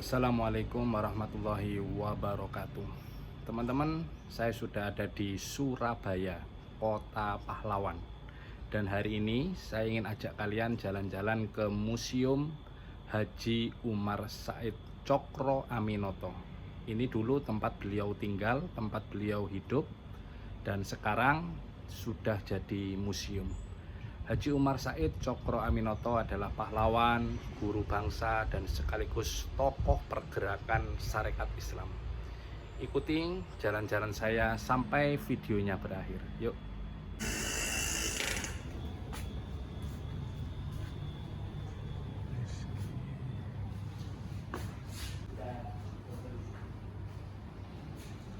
Assalamualaikum warahmatullahi wabarakatuh. Teman-teman, saya sudah ada di Surabaya, kota pahlawan. Dan hari ini saya ingin ajak kalian jalan-jalan ke Museum Haji Umar Said Cokro Aminoto. Ini dulu tempat beliau tinggal, tempat beliau hidup, dan sekarang sudah jadi museum. Haji Umar Said Cokro Aminoto adalah pahlawan, guru bangsa, dan sekaligus tokoh pergerakan Sarekat Islam. Ikuti jalan-jalan saya sampai videonya berakhir. Yuk.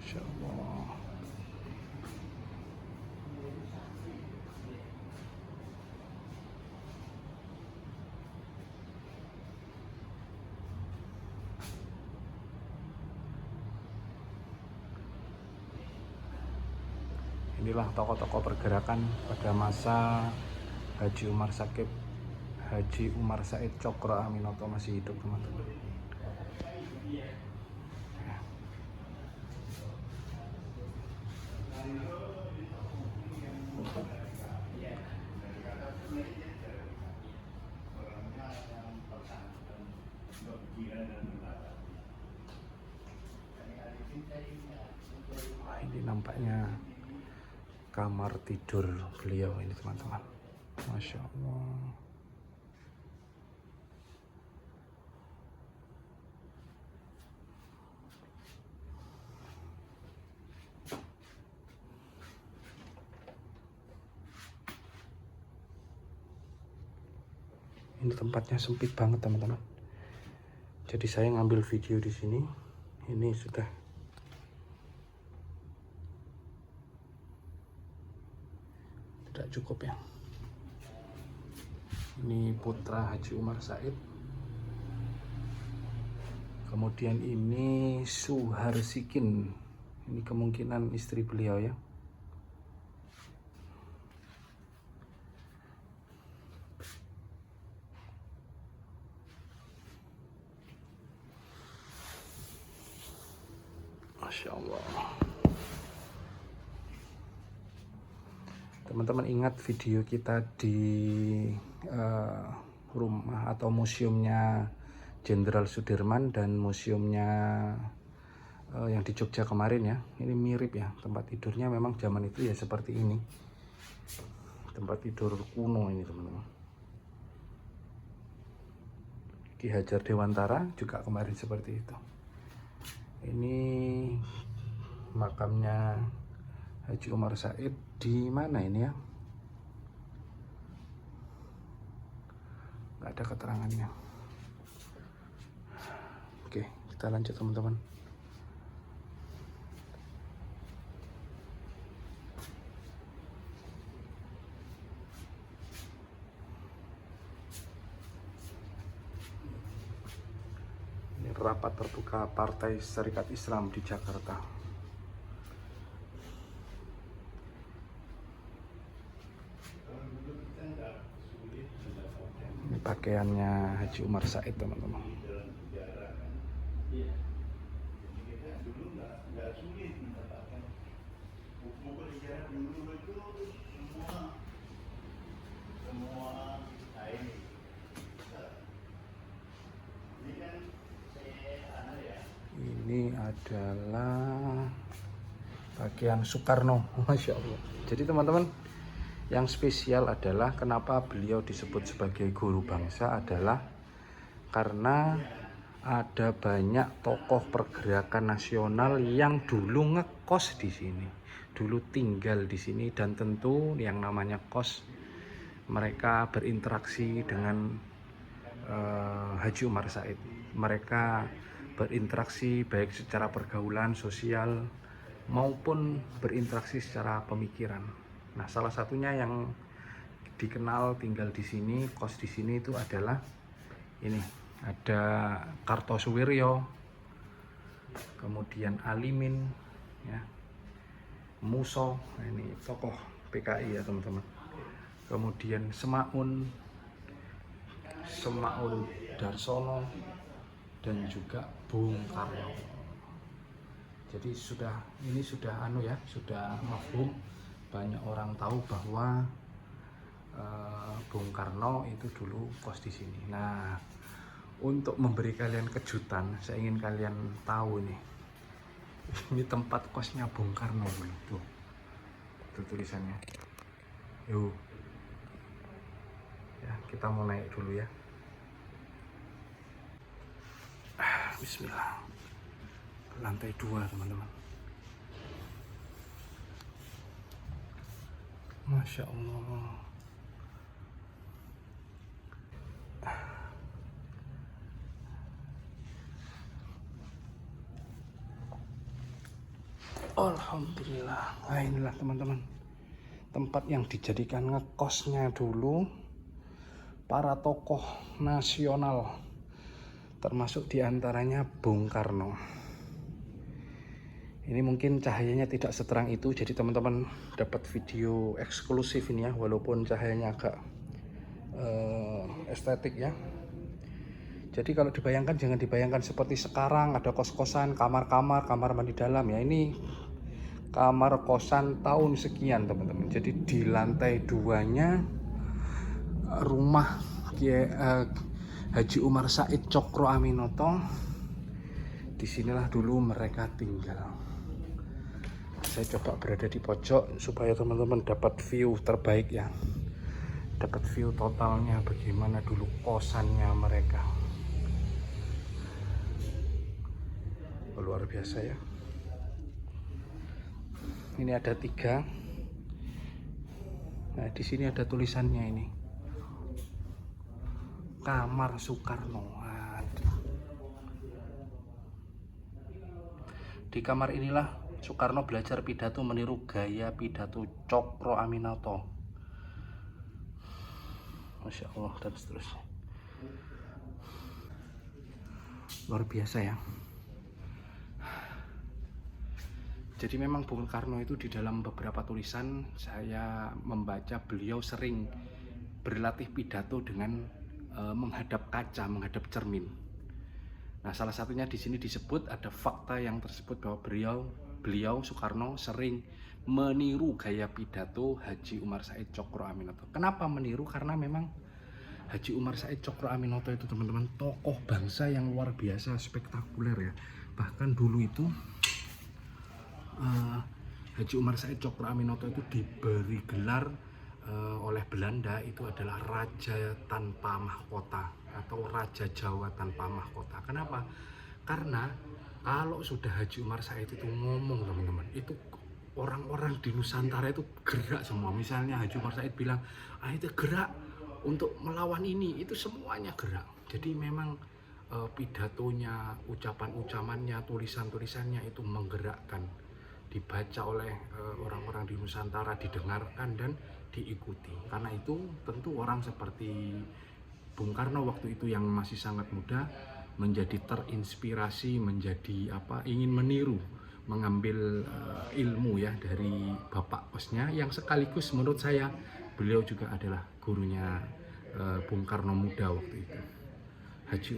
Masya Allah. Inilah tokoh-tokoh pergerakan pada masa Haji Umar Said Cokro Aminoto masih hidup, teman-teman. Wah, ini nampaknya kamar tidur beliau ini, teman-teman. Masya Allah. Ini tempatnya sempit banget, teman-teman. Jadi saya ngambil video di sini. Ini sudah tidak cukup ya. Ini putra Haji Umar Said. Kemudian ini Suharsikin. Ini kemungkinan istri beliau ya. Masya Allah. Teman-teman ingat video kita di rumah atau museumnya Jenderal Sudirman dan museumnya yang di Jogja kemarin ya. Ini mirip ya, tempat tidurnya memang zaman itu ya seperti ini. Tempat tidur kuno ini, teman-teman. Ki Hajar Dewantara juga kemarin seperti itu. Ini makamnya Haji Umar Said di mana ini ya? Nggak ada keterangannya. Oke, kita lanjut, teman-teman. Ini rapat terbuka Partai Sarekat Islam di Jakarta. Ini pakaiannya Haji Umar Said, teman-teman. dulu nggak sulit mendapatkan buku sejarah dulu itu semua nah ini kan ya. Ini adalah bagian Soekarno, Masya Allah. Jadi teman-teman, yang spesial adalah kenapa beliau disebut sebagai guru bangsa adalah karena ada banyak tokoh pergerakan nasional yang dulu ngekos di sini, dulu tinggal di sini, dan tentu yang namanya kos mereka berinteraksi dengan Haji Umar Said. Mereka berinteraksi baik secara pergaulan sosial maupun berinteraksi secara pemikiran. Nah, salah satunya yang dikenal tinggal di sini, kos di sini itu adalah ini, ada Kartosuwiryo, kemudian Alimin, ya, Muso, nah ini tokoh PKI ya teman-teman. Kemudian Semaun Darsono, dan juga Bung Karno. Jadi sudah mafhum, banyak orang tahu bahwa Bung Karno itu dulu kos di sini. Nah, untuk memberi kalian kejutan, saya ingin kalian tahu nih, ini tempat kosnya Bung Karno dulu. Tuh tulisannya. Yuk, ya kita mau naik dulu ya. Bismillah. Lantai 2 teman-teman. Masya Allah. Alhamdulillah. Nah, inilah teman-teman, tempat yang dijadikan ngekosnya dulu para tokoh nasional, termasuk diantaranya Bung Karno. Ini mungkin cahayanya tidak seterang itu, jadi teman-teman dapat video eksklusif ini ya, walaupun cahayanya agak estetik ya. Jadi kalau dibayangkan, jangan dibayangkan seperti sekarang ada kos-kosan, kamar mandi dalam ya. Ini kamar kosan tahun sekian teman-teman. Jadi di lantai 2-nya rumah Haji Umar Said Cokro Aminoto. Disinilah dulu mereka tinggal. Saya coba berada di pojok supaya teman-teman dapat view terbaik ya, dapat view totalnya bagaimana dulu kosannya mereka. Luar biasa ya. Ini ada 3. Nah, di sini ada tulisannya ini, Kamar Soekarno. Di kamar inilah Soekarno belajar pidato meniru gaya pidato Cokro Aminoto. Masya Allah, dan seterusnya. Luar biasa ya. Jadi memang Bung Karno itu di dalam beberapa tulisan saya membaca beliau sering berlatih pidato dengan menghadap kaca, menghadap cermin. Nah, salah satunya di sini disebut, ada fakta yang tersebut bahwa beliau Soekarno sering meniru gaya pidato Haji Umar Said Cokro Aminoto. Kenapa meniru? Karena memang Haji Umar Said Cokro Aminoto itu teman-teman tokoh bangsa yang luar biasa spektakuler ya. Bahkan dulu itu Haji Umar Said Cokro Aminoto itu diberi gelar oleh Belanda itu adalah Raja Tanpa Mahkota atau Raja Jawa Tanpa Mahkota. Kenapa? Karena kalau sudah Haji Umar Said itu ngomong teman-teman, itu orang-orang di Nusantara itu gerak semua. Misalnya Haji Umar Said bilang, itu gerak untuk melawan ini, itu semuanya gerak. Jadi memang pidatonya, ucapan-ucapannya, tulisan-tulisannya itu menggerakkan, dibaca oleh orang-orang di Nusantara, didengarkan dan diikuti. Karena itu tentu orang seperti Bung Karno waktu itu yang masih sangat muda menjadi terinspirasi, menjadi ingin meniru, mengambil ilmu ya dari bapak kosnya yang sekaligus menurut saya beliau juga adalah gurunya Bung Karno muda waktu itu, Haji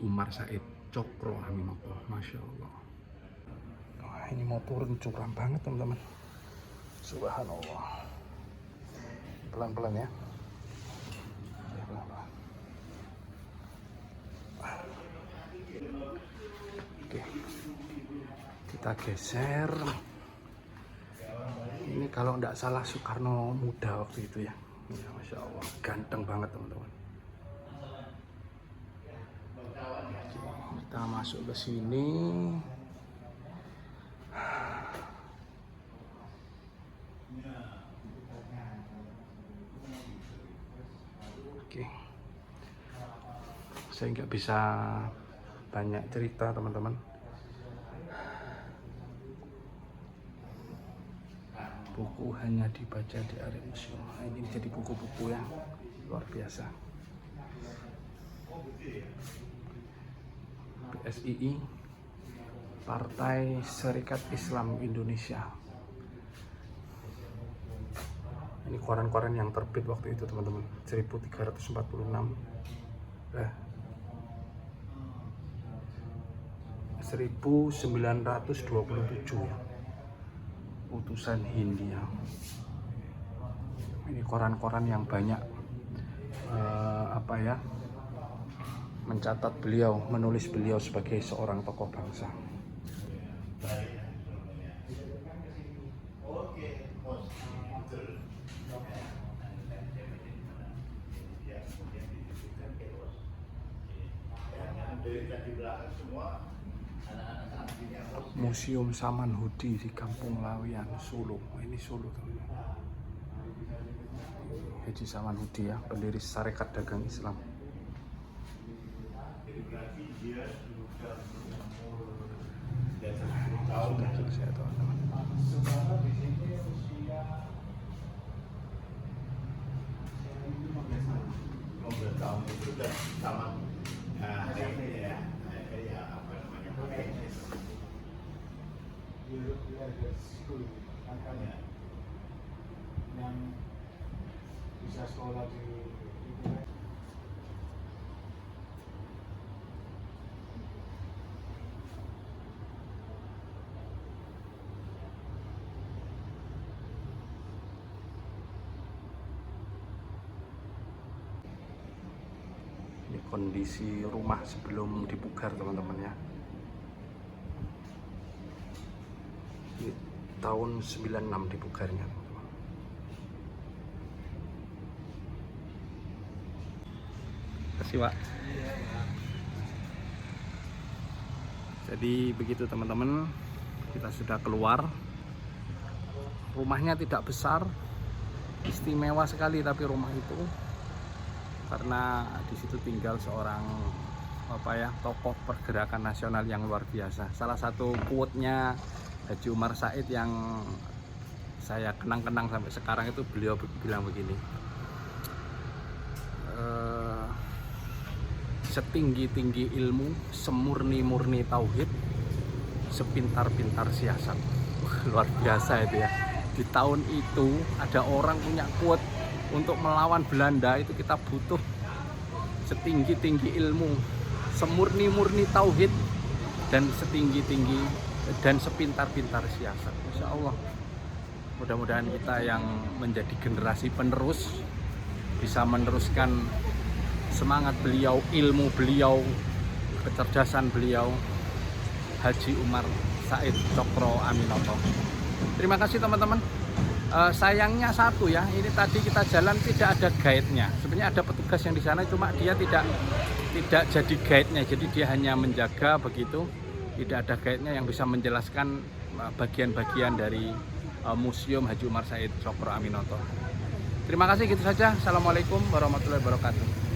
Umar Said. Cokro Aminoto. Masya Allah. Wah, ini mau turun curam banget teman-teman. Subhanallah. Pelan-pelan ya. Pelan-pelan. Oke. Kita geser. Ini kalau nggak salah Soekarno muda waktu itu ya. Ya, Masya Allah, ganteng banget teman-teman. Kita masuk ke sini. Oke. Saya nggak bisa banyak cerita teman-teman. Buku hanya dibaca di area museum. Nah, ini jadi buku-buku yang luar biasa. PSII, Partai Serikat Islam Indonesia. Ini koran-koran yang terbit waktu itu teman-teman, 1346. 1927 ya. Utusan Hindia. Ini koran-koran yang banyak mencatat beliau, menulis beliau sebagai seorang tokoh bangsa. Museum Saman Hudi di Kampung Lawian, Solo. Ini Solo teman-teman. Haji Saman Hudi ya, pendiri Sarekat Dagang Islam. Sudah selesai teman-teman. Yang bisa sekolah di Ini kondisi rumah sebelum dipugar teman-teman ya. Ini tahun 96 dipugarnya. Terima kasih Pak. Jadi begitu teman-teman, kita sudah keluar. Rumahnya tidak besar, istimewa sekali tapi rumah itu, karena di situ tinggal seorang tokoh pergerakan nasional yang luar biasa. Salah satu quote-nya Haji Umar Said yang saya kenang-kenang sampai sekarang itu, beliau bilang begini, setinggi-tinggi ilmu, semurni-murni tauhid, sepintar-pintar siasat. Luar biasa itu ya. Di tahun itu ada orang punya quote, untuk melawan Belanda itu kita butuh setinggi-tinggi ilmu, semurni-murni tauhid, dan setinggi-tinggi dan sepintar-pintar siasat. Masya Allah. Mudah-mudahan kita yang menjadi generasi penerus bisa meneruskan semangat beliau, ilmu beliau, kecerdasan beliau, Haji Umar Said Cokro Aminoto. Terima kasih teman-teman. Sayangnya satu ya, ini tadi kita jalan tidak ada guide-nya. Sebenarnya ada petugas yang di sana, cuma dia tidak jadi guide-nya. Jadi dia hanya menjaga begitu. Tidak ada guide-nya yang bisa menjelaskan bagian-bagian dari Museum Haji Umar Said Cokro Aminoto. Terima kasih, gitu saja. Assalamualaikum warahmatullahi wabarakatuh.